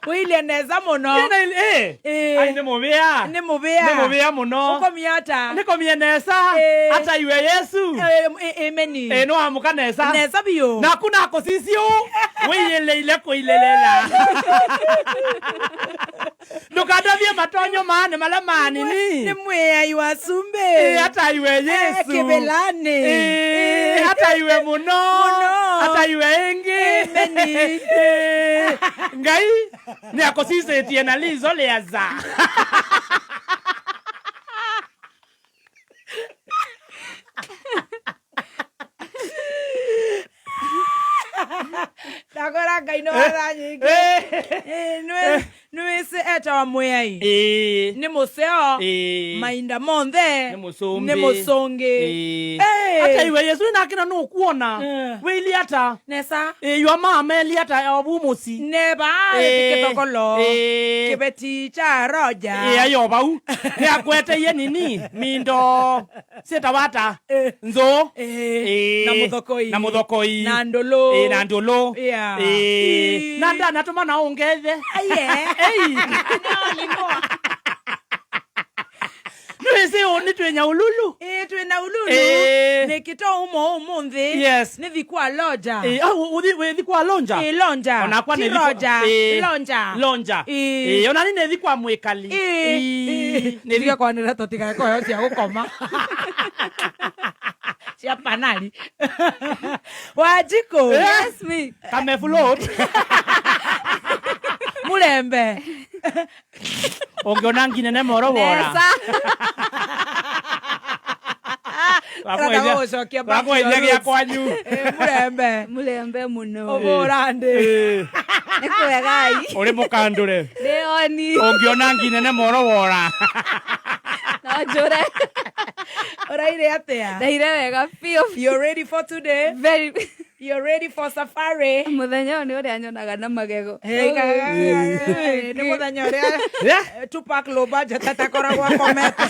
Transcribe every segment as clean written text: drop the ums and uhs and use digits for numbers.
Wile neza muno. Ai ne mubia. Ne mubia muno. Uko miata. Niko mienesa. Hata iwe Yesu. Ameni. No amuka nesa. Nesa biyo. Na kuna kosisio. Wile ile ko ilelela. Nukadavye matonyo mane malamani ni. Ne mwe iwa sumbe. Hata iwe Yesu. Kebelane. Hata iwe muno. Hata iwe engi. Ameni. Ngai ni akosise tiena lizo leaza. Agora ngai no aranyinge. Nuise eta mwei. Ni museo. Mainda monde. Ni musonge. Hata iwe Yesu na kina no kuona. We iliata. Nesa. Your mama iliata obumusi. Neba ketokolo. Kebeti cha roja. Ayo bau. Ni akwete ye nini? Mindo. Setawata. Nzo. Na muthokoi. Na ndolo. Na ndolo. Nanda natuma na ongethe. Nwese oni twenya ululu. Twena ululu. Nekito umo umundi. Yes. Nithikwa loja. We thikwa lonja. Lonja. Ona kwa ne roja. Lonja. Ona ni ne thikwa mwekali. Nithika kwa nira totika ko yo cia gukoma. Cia panali. Wajiko. Yes me. Kame float. Mulembe. Ongeona ngine ne moro bora. Nesa. Wako ya kwanyu. Mulembe muno. Oborande. Nikuegai. Ore mukandure. Leoni. Ongeona ngine ne moro bora. Na jore. Oraire atea. Daire wega feel. You're ready for today? Very. You're ready for safari? Muthenya ni uri anyonaga na magego. Ni muthenya uri Tupac low budget atakoragwa komete.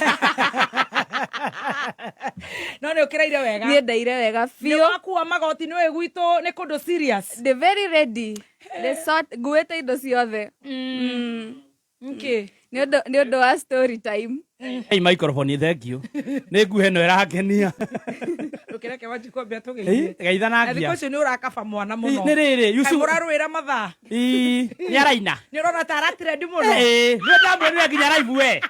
No ne ukiraire wega. Ni ndaire wega feel. Ni wakuwa magoti ni wegwito ni kundu serious. The very ready. The sort guete indo ciothe. Okay. Ni ondo wa story time. Hey microphone thank you. Ni nguhe no irangenia. Ukireke wajiko bia tugeithie. Geithana ngia. Thiko cio ni urakafa mwana muno. Ni riri yusu. Muraruira matha. Ni araina. Ni urona taratire ndi muno. Ni ndamwirire nginya live we.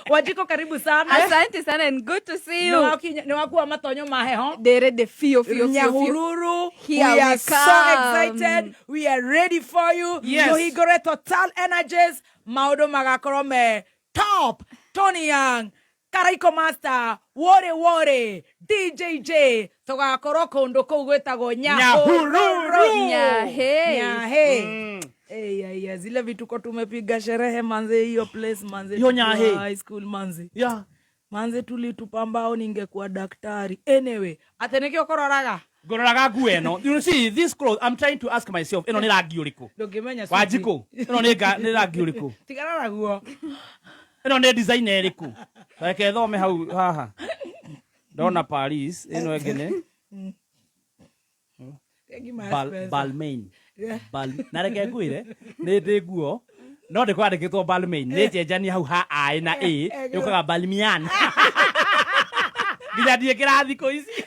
Wajiko karibu sana. Asante sana and good to see you. Ni wakuwa matonyo maheho. Dere de fio. Nyahururu. We are so excited. We are ready for you. Yes. Muhigore total energies. Maudo magakorome. Top. Tony Young. Karaiko Master. Wore. DJJ. Tugakoro kondo kugwetago Nyahururu. Nyahe. Zile vituko tumepiga sherehe manze hiyo place manze. High school manze. Yeah. Manze tulitupambao ningekuwa daktari. Anyway, ateneke okororaga. Gororaga gueno. You see this clothes I'm trying to ask myself eno ni rangi uriku. Ndogimenya sisi. Wajiko. Eno ni rangi uriku. Tigarara guo. Eno ni design eriku. Like thome hau haha. Dona Paris eno egene. Balmain. Nareke nguire ni ndiguo no de kwandikitwo Balmain ni njenjani hau ha ai na e yukaga Balmian nginya kirathi ko ici.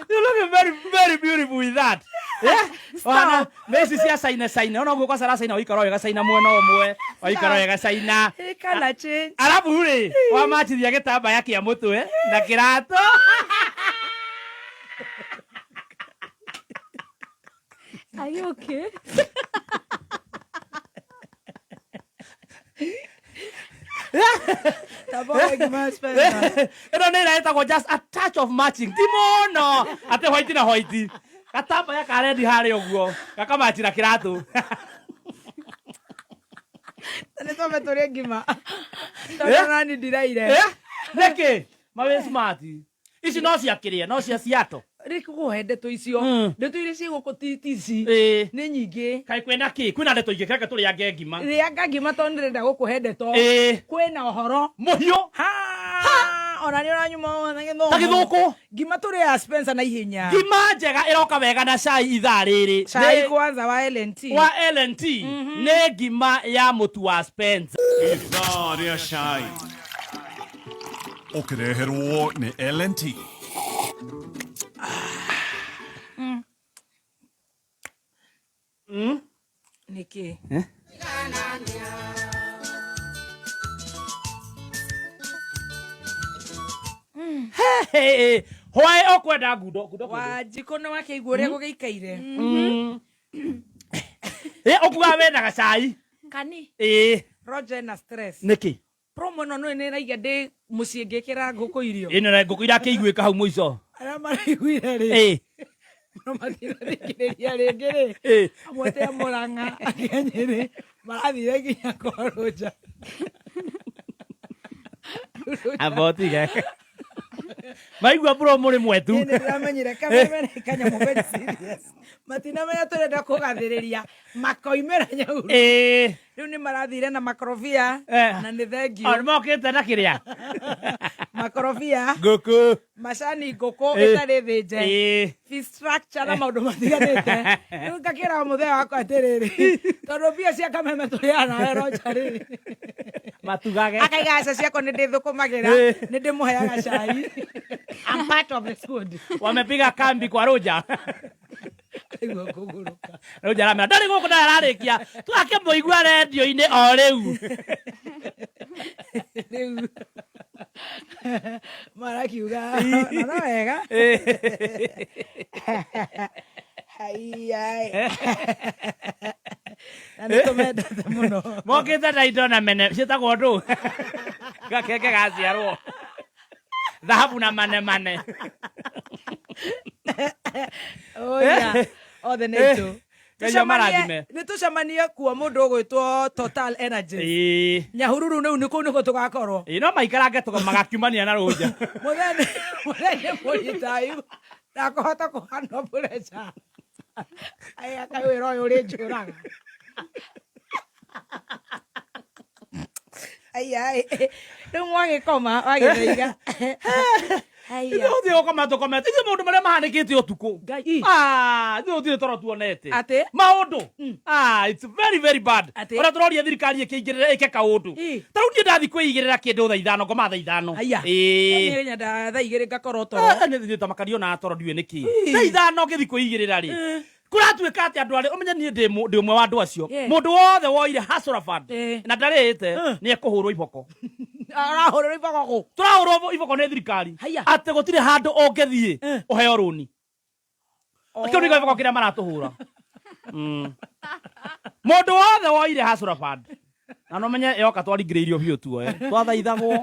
You look very beautiful with that. Wana mesi cia saina ona guo kwa sara saina oikaro wega saina mwena omwe oikaro wega saina kana change alafu ri wa machithia gitamba ya kia mutwe na kirato. Are you okay? Just a touch of matching. Timono. Ate white na white. Katamba ya karedi hari oguo. Gakamachira kiratu. Neto metore ngima. Tona nani ndiraire. Neke, mawe smart. Ici no cia kiria, no cia ciato. Rikuhe ndeto icio. Ndeto iria cigũkũ titici. Nĩ nyingĩ. Kai kwĩna kĩ? Kwĩna ndeto ingĩ keke tũrĩange ngima. Rĩanga ngima tondũ ndĩrenda gũkũhe ndeto. Kwĩna ũhoro. Mũhiũ. ona ni oranyuma na githomo. Ta githuku. Ngima turi ya Spencer na ihenya. Ngima njega iroka wega na cai ithaa riri. Cai kwanza wa LNT. Wa LNT. Nĩ ngima ya mũtu wa Spencer. Ithaa rĩa cai. Ũkĩreherwo nĩ LNT. Niki. Hwaĩ ũkwenda ngundo. Wa jikona wake igũrĩa gũgĩikaire. Ũkuga wena gacai. Kani. Roger na stress. Nĩkĩ? Promo no nĩ raiga ndĩ mũciĩ ngĩkĩra ngũkũ irio. Ĩno na ngũkũ irakĩiguĩka hau mũico. Arĩa maraiguire rĩ. No mathikĩrĩria rĩngĩ rĩ. Amwe te Mũrang'a Nyĩrĩ marathire nginya Koroja. Abotige. Maigua promo rĩmwe tu. Nĩ ndĩramenyire kameme nĩ kanyamũ very serious. Matinamenya tũrenda kũgathĩrĩria makoimĩra nyauru. Rĩu nĩ marathire na makorobia na nĩ thengio. Nĩ mokĩte na kĩrĩa? Makorobia. Ngũkũ. Macani ngũkũ ĩtarĩ thĩnje. Fee structure na maũndũ matiganĩte. Rĩu ngakĩra mũthenya wakwa atĩrĩrĩ. Tondũ mbia cia kameme tũrĩaga nawe Roger rĩ. Matugage. Akaiga aca ciakwa nĩ ndĩthũkũmagĩra. Nĩ ndĩmũheaga cai. I'm part of the squad. Wamepiga kambi kwa Roger. Roger aramera ndarĩ gũkũ ndararĩkia. Twake mũigua redio-inĩ o rĩu. Rĩu marakiuga no wega. Na nĩ tũmendete mũno. Mokĩte na indo na mene ciĩtagwo ndũ. Gakenge gaciarwo. Dhahabu na mane. Oya. Othe nĩ itũ. Marathime. Nĩ tũcemanie kuo mũndũ ũgwĩtwo Total Energy. Nyahururu nĩu nĩ kũu nĩkuo tũgakorwo. No maikarange magakiumania na Roger. Mũthenya mũnyitayu ndakũhota kũhana pressure. Aya kawĩra ũyũ ũrĩ njũraga. Ai rĩu mwagĩkoma wagĩthaiga. Ithuĩ ũkoma tũkomete. Ithuĩ maũndũ marĩa mahanĩkĩte ũtukũ. Ithuĩ ũtirĩ toro tuonete. Atĩ? Maũndũ. It's very very bad. Ũrĩa tũroria thirikari ĩkĩingĩrĩra ĩke kaũndũ. Ta rĩu niĩ ndathi kwĩigĩrĩra kĩndũ thaa ithano ngoma thaa ithano. Niĩ nyenda thaa igĩrĩ ngakorwo toro. Nĩ tamakario na toro ndiũĩ nĩkĩ. Thaa ithano ngĩthi kwĩigĩrĩra rĩ. Kũratuĩka atĩ andũ arĩa ũmenye niĩ ndĩ ũmwe wa andũ acio. Mũndũ wothe woire Hustler Fund na ndarĩte nĩ ekũhũrwo iboko. Arahũrĩrwo iboko kũ? Tũrahũrwo iboko nĩ thirikari. Atĩ gũtirĩ handũ ũngĩthiĩ ũheo rũni. Kĩu nĩkĩo iboko kĩrĩa maratũhũra. Mũndũ wothe woire Hustler Fund. Na no menye yoka twaringĩrĩirio biũ tuoe. Twathaithagwo.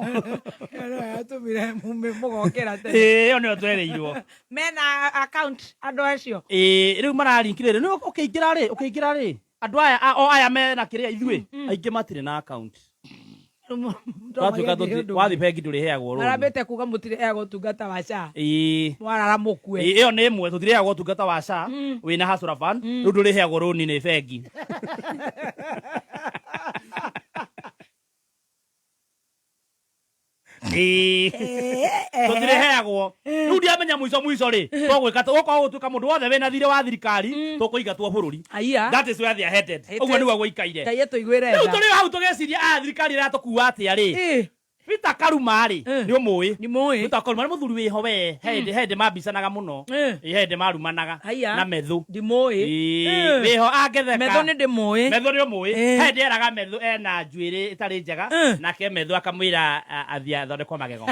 Tũmire mũgokera tene. Ĩyo nĩyo twereirwo. Mena account andũ acio. Rĩu mararingĩrĩrio. Nĩ ũkĩingĩra rĩ. Andũ aya o aya mena kĩrĩa ithuĩ aingĩ matirĩ na account. Wathi bengi ndũrĩheagwo rũni. Marambĩte kuga mũtireheagwo ũtungata wa SHA. Mwarara mũkue. Ĩyo nĩ ĩmwe tũtireheagwo ũtungata wa SHA wĩna Hustler Fund. Rĩu ndũrĩheagwo rũni nĩ bengi. Tũtireheagwo. Rĩu ndiamenya mũico rĩ. Tũgwĩka ũkorwo gũtuĩka mũndũ wothe wĩna thirĩ wa thirikari tũkũingatwo bũrũri. That is where they are headed. Ũguo nĩguo gũikaire. Kaĩ tũiguĩre tha. Rĩu tũrĩ hau tũgeciria thirikari ĩratũkua atĩa rĩ. Peter Karuma rĩ. Nĩ ũmũĩ. Nĩ mũĩ. Peter Karuma nĩ mũthuri wĩho we. Hende mambicanaga mũno. Hende marumanaga na methu. Ndimũĩ. Wĩho angetheka. Methu nĩ ndĩmũĩ. Methu nĩ ũmũĩ. Hende eraga methu ena njuĩrĩ ĩtarĩ njega. Nake methu akamwĩra athiĩ athondekwo magego.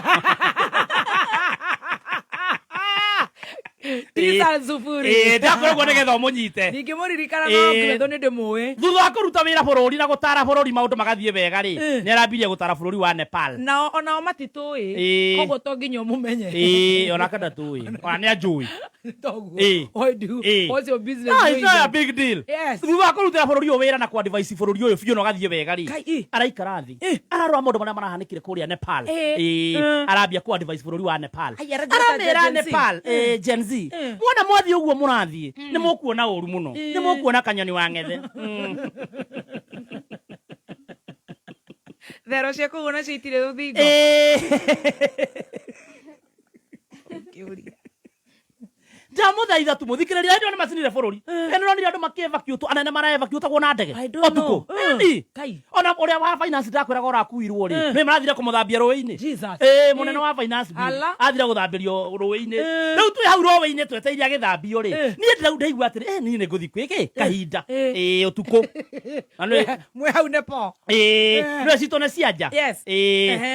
Tisa Zufuri. Ndakoragwo nĩgetha mũnyite. Ndingĩmũririkana no Methu nĩ ndĩmũĩ. Thutha wa kũruta wĩra bũrũri na gũtara bũrũri maũndũ magathiĩ wega rĩ. Nĩ arambirie gũtara bũrũri wa Nepal. Onao matitũĩ. Koguo to nginya ũmũmenye. Onake ndatũĩ. Ona nĩ anjũĩ. What's your business? It's not a big deal. Thutha wa kũrutĩra bũrũri ũyũ wĩra na kũ-advise bũrũri ũyũ biũ na ũgathiĩ wega rĩ. Araikara thĩ. Ararora maũndũ marĩa marahanĩkire kũrĩa Nepal. Arambia kũ-advise bũrũri wa Nepal. Aramĩra Nepal. Gen Z. Mwana mwathiĩ ũguo mũrathiĩ. Nĩ mũkuona ũru mũno. Nĩ mũkuona kanyoni wa ng'ethe. Thero cia kũguna ciitire rũthingo. ndamuthaitha tu muthikiriria ndio ni macinire bururi eno ni andu makievacuate anene maraevacuate gwo na ndege otuko kai ona uria wa finance ndakwiraga urakuirwo ri me marathire kumuthambia ruwi-ini munene wa finance athire guthambirio ruwi-ini riu twi hau ruwi-ini tweteiria githambio ri ni ndaigua atiri ni ni nguthi kwiki kahinda otuko mwe hau nepo ndio citone cianja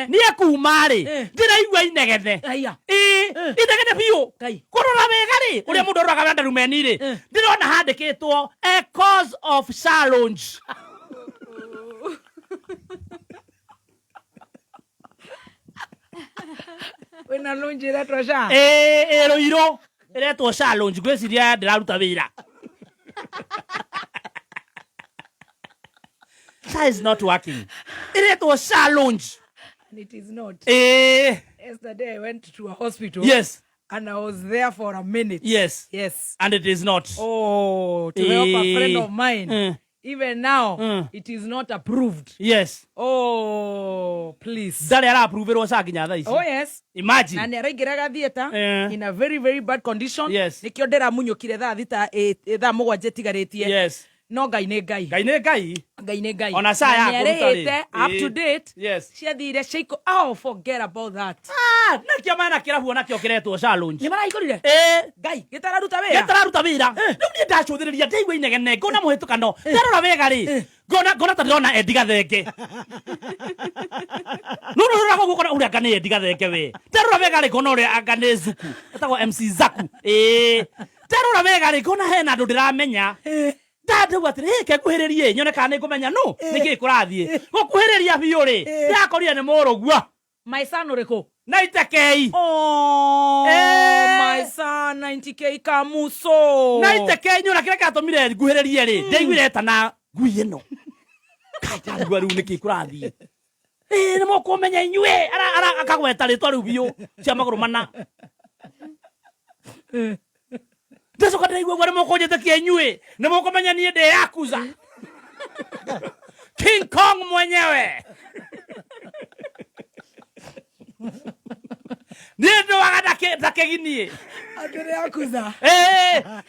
ni ekuma ri ndiraigua inegene inegene biu kurora wega ri uria mundu roraga wenda rumeni ri ndirona handikitwo a cause of challenge wena lunji iretwo sha ruiro iretwo challenge gwiciria ndiraruta wira that is not working iretwo challenge and it is not. Yesterday I went to a hospital. Yes. And I was there for a minute. Yes. Yes. And it is not. Oh, to help a friend of mine. Even now, it is not approved. Yes. Oh, please. Dale ara approve ro sa kinya tha ici. Oh, yes. Imagine. Na neraigiraga theater in a very, very bad condition. Yes. Nikio ndera munyukire tha thita tha mugwanje tigaritie. Yes. No Ngai nĩ Ngai. Ngai nĩ Ngai. Ngai nĩ Ngai. Ona saa yako rutari. Up to date. Yes. Ciathire ciiko. Oh, forget about that. Nakio mana kirabu nakio kiretwo challenge. Nĩ maraikorire? Ngai. Gitararuta wĩra. Gitararuta wĩra. Rĩu niĩ ndacuthĩrĩria ndaigua inegene ngona mũhĩtũkano. Ndarora wega rĩ. Ngona ta ndĩrona Eddie Gathenge. Nũrũra gũkũ ũrĩa anga nĩ Eddie Gathenge we. Ndarora wega rĩ ngona ũrĩa anga nĩ Zuku. Etagwo MC Zaku. Ndarora wega rĩ ngona hena andũ ndĩramenya. Ndandau atiri kekuhiririe nyone kana ngumenya no niki kurathie gukuhiriria biu ri yakorire ni murugwa my son uriku 90k. Oh my son 90k kamuso 90k nyona kire katomire nguhiririe ri ndaiguire tana ngui ino kaitagwa riu niki kurathie ni mukumenya inyue ara akagweta ritwa riu biu cia maguru mana Desoka ndaigua gware mukujete kienyue ni mukumenya nie de yakuza King Kong mwenyewe Niendo waga dakeginie Adere yakuza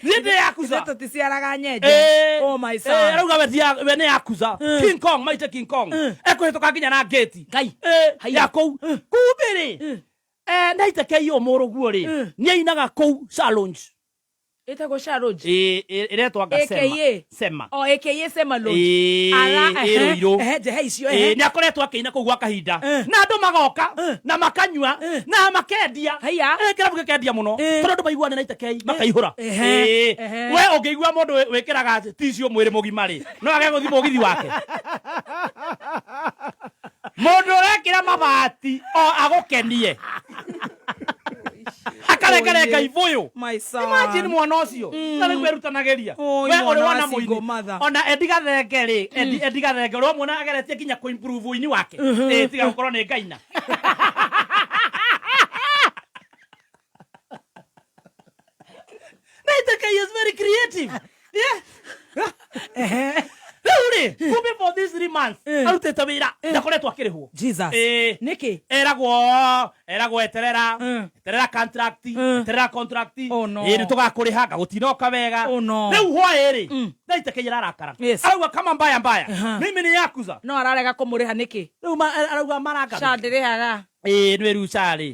niende yakuza Zeto tisiaraga nyeje Oh my son Rauga wene yakuza King Kong maite King Kong ekuhituka nginya na gate Ngai yakou kubiri ndaite keyo muruguo ri nieinaga kou challenge Itago Sharoji. Iretwa Gasema. Sema. Oh, AKA Sema Lodge. Ala iro. Icio ni akoretwa akiina kuu gwa kahinda. Na andu magoka na makanyua na makendia. Kirabu gikendia muno. Tondu andu maiguane na itekei makaihura. We ungeigua mundu wikiraga ticio mwiri mugima ri. No age guthi mugithi wake. Mundu rekira mabati o agukenie. Akarekereka ivuyu. My son. Imagine mwana ucio. Tari kwerutanageria. We uri wana muini. Ona Eddie Gathenge ri. Eddie Gathenge ro mwana ageretie kinya ku improve uini wake. Tiga gukorwo ni Ngaina. Naiteke is very creative. Yeah. Really? Kumbe for these 3 months. Arutete wira. Ndakoretwo akirihwo. Jesus. Niki. Eragwo eterera. Eterera contract. Eterera contract. Ni tugakuriha gagutinoka wega. Riu hwairi. Ndaiteke irarakara. Arauga kama mbaya. Mimi ni yakuza. No ararega kumuriha niki. Riu arauga maraka. Shandirihaga. Ni rucari.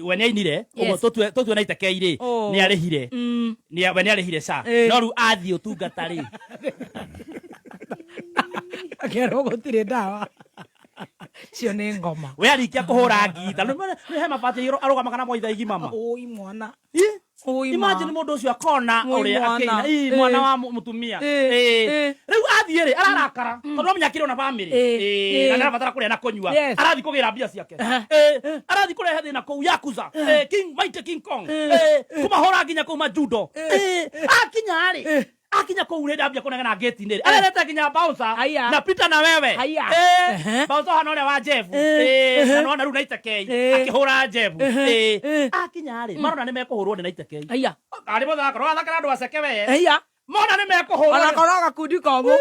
We nĩainire. Ũguo tũtue naiteke iri. Nĩ arĩhire. We nĩ arĩhire sa. No riu athie ũtungata ri. Akero gutire ndawa cio ni ngoma we arikia kuhura ngita ni he mabati arugamaga na moitha igi mama oi mwana imagine mundu ucio akona uri akina mwana wa mutumia riu athie ri ararakara tondu munyakire na family na narabatara kuria na kunyua arathi kugira mbia ciake arathi kurehe thina kuu yakuza Mighty King Kong kumahura nginya kuma judo akinya ri akinya kuu ri ndambia kunega na gate ni arerete nginya bouncer na Peter na wewe bouncer hano ria wa Jeff na ona ru naiteke akihura Jeff akinya ri marona ni mekuhurwo ni naiteke ari muthaka ro athaka andu aceke we mona ni mekuhurwo ona koraga kundi komo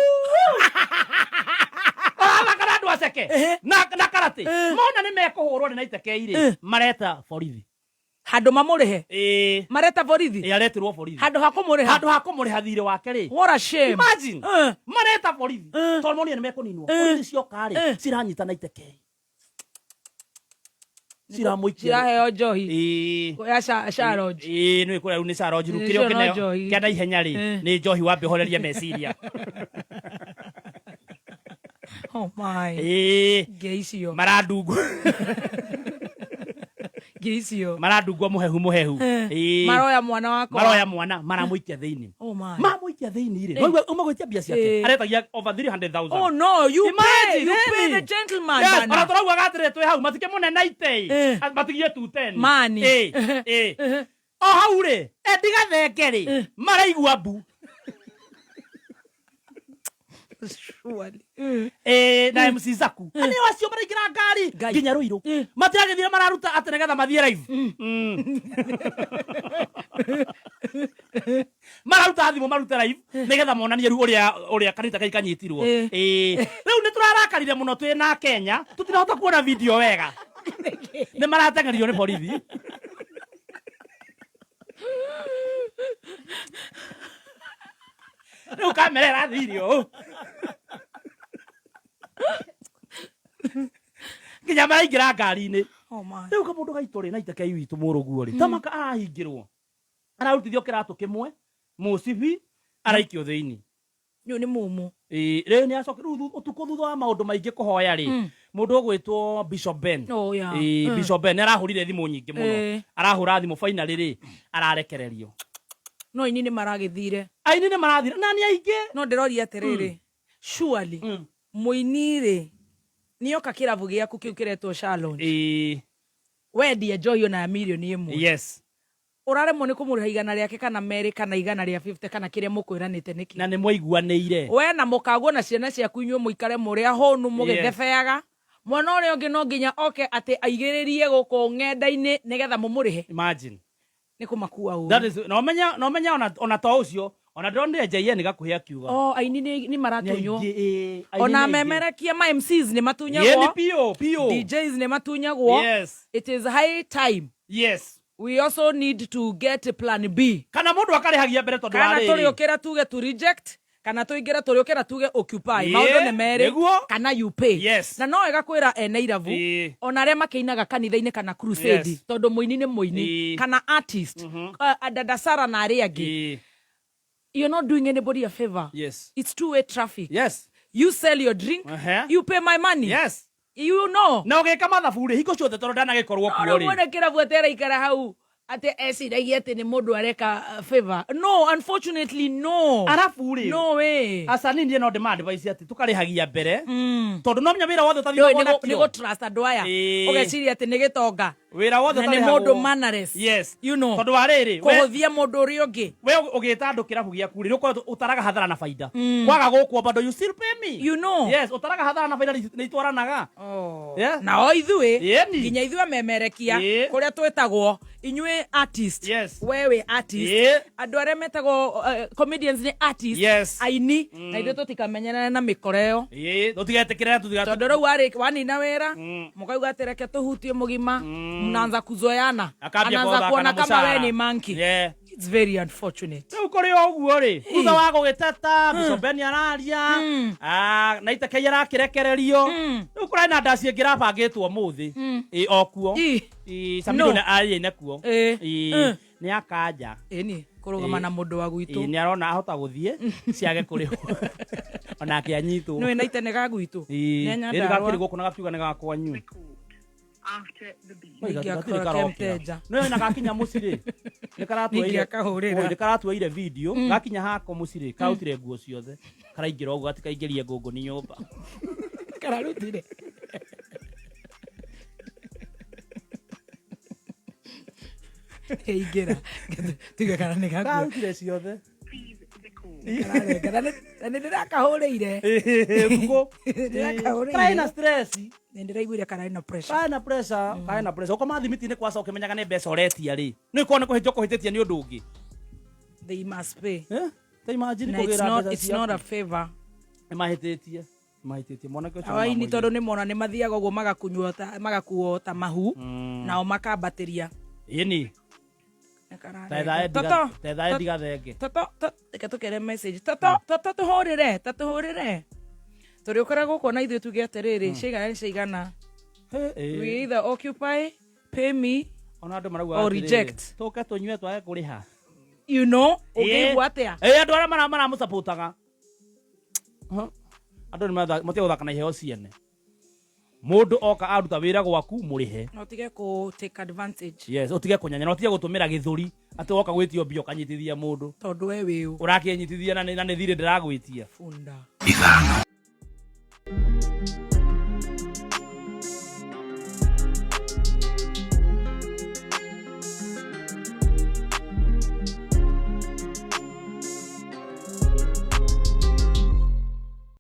athaka andu aceke na karate mona ni mekuhurwo ni naiteke iri mareta borithi Hando mamurihe mareta borithi aretirwo borithi hando hakumuriha thire wake ri. What a shame. Imagine mareta borithi tondũ monire nĩmekũninwo borithi cioka ri ciranyitana iteke ciraheo njohi ya Sharoji nĩ kũrĩa rĩu nĩ Sharoji rĩu kĩrĩa kĩna ihenya ri nĩ njohi wambe horeria meciria. Oh my Geisio marandungu Geisio marandungu muhehu maroya mwana wako maramuikia thiini mamuikia thiini ri no umagwitia bia ciake aretagia over 300,000. Oh no, you pay the gentleman bana bara turaugwa gatire twi hau matike mune 90 matigie 210 mani o hau ri endiga thenge ri maraigua mbu na MC Zaku ani wacio maraingira ngari nginya Ruiru matiragithire mararuta ati nigetha mathie live mararuta thimo maruta live nigetha monanie ru uria kanita kai kanyitirwo riu ni turarakarire muno twi na Kenya tutirahota kuona video wega ni maratengerio ni borithi riu kamera thirio nginya maraingira ngari-inĩ riu kamundu gaitu ri na itekei witu muruguo ri tamaka arahingirwo ararutithio kĩratũ kĩmwe mũcibi araikio thĩinĩ nĩ nĩ mumu rĩu nĩ acoke rĩu ũtukũ thutha wa maũndũ maingĩ kũhoya ri mũndũ ũgwĩtwo Bishop Ben Bishop Ben arahũrire thimũ nyingĩ mũno arahũra thimũ finally ri ararekererio no ini nĩ maragĩthire na nĩ aingĩ no ndĩroria atĩrĩrĩ surely muini ri nioka kiravu giaku kiu kiretwo Shalon wendia njohi na milioni imwe yes uraremwo ni kumuriha igana riake kana meri kana igana ria 50 kana kiria mukwiranite niki na ni mwaiguanĩire we na mukaguo na ciana ciaku inyuĩ muikare muria honu mugithefeaga mwana uria ungi no nginya oke ati aigiririe guku ng'enda-ini nigetha mumurihe. Imagine ni kumakua u that is no menya ona to ucio ona ndonire JN gakuhia kiuga aini ni maratunywo ona memerekia ma MCs ni matunyagwo yeni pio DJs ni matunyagwo yes it is high time yes we also need to get a plan B kana mundu akarehagia mbere tondu kana turiokera tuge to reject kana tuingira turiokera tuge occupy maundu ne mere kana you pay yes. na no ega kwira ene iravu ona aria makeinaga kanitha-ini kana crusade tondu muini ni muini kana artist Dada Sara na aria angi you're not doing anybody a favor. Yes. It's two-way traffic. Yes. You sell your drink, you pay my money. Yes. You know. Na ugeka mathabu ri hiko ciothe tondu ndanagikorwo kuo ri. No mwone kiravu atera ikara hau ate eciragia ati ni mundu areka favor. No, unfortunately no. Arafu ri. No way. Asani ndie no demand advice ati tukarihagia mbere. Tondu no menya wira wothe tathio wona ni go trust andoya. Ugeciria ati ni gitonga. Wira wothe tathio ni mundu mannerless. Yes. You know. Tondu wa riri. Kuhuthia mundu uri ungi. We ugita andu kiravu giaku ri nuko utaraga hathara na faida. Kwaga gukwo bado you still pay me. You know. Yes, utaraga hathara na faida ni itwaranaga. Oh. Yeah. Na o ithui. Nginya ithui memerekia kuria twetagwo inywe artist. Yes. Wewe artist. Andu aria metagwo comedians ni artist. Yes. Aini na ithu tutikamenyana na mikoreo. Tutigetekira tondu riu wanina wira mukauga atireke tuhutie mugima mnaanza kuzoeana anaanza kuona kama wewe ni monkey. It's very unfortunate. Ukuri oguo ri thutha wa gugiteta Bishop Ben araria na itekei arakirekererio riu kuri na ndasi ngira bangitwo muthi okuo Samido na ari ine kuo ni akaja ni kurugama na mundu wa gwitu ni arona ahota guthie ciage kuriho ona akianyitwo no ina itene ga gwitu nenya ndarwa gakiri guku na gakiuga ni gakwa nyu after the beat. No na gakinya muciri ni karatuire video gakinya hako muciri karutire nguo ciothe karaingira ugu atikaingirie ngungu ni nyumba kararutire ingira tiga kana ni gaku karutire ciothe ndira kahurire kuko kaina stress ndiraiguire kana pressure kaina pressure uko mathimiti ni kwasa ukimenyaga ni mbeca uretia ri ni ko ne kuhitio kuhititia ni undu ungi they must pay they imagine kugira it's not a favor mahititie mwana kyo chama ai ni tondu ni mona ni mathiaga uguo magakuo ta mahu nao makambatiria Yeni. Toto. Tetha ediga thenge. Toto. Reke tukere message. Toto tuhurire. Turi ukora guko na ithu tuge atiriri cigana. We either occupy, pay me, or reject. Toka tunywe twage kuriha. You know, ukigwa atia. Andu ara mara musapotaga. Andu ni mate uthaka na iheo ciene. Mundu oka aruta wira gwaku murihe. No tige ku take advantage. Yes, utige kunyanya, no tige gutumira githuri ati oka gwitio bio kanyitithia mundu. Tondu we wiu. Urakinyitithia na ni thire ndiragwitia. Funda. Ithano.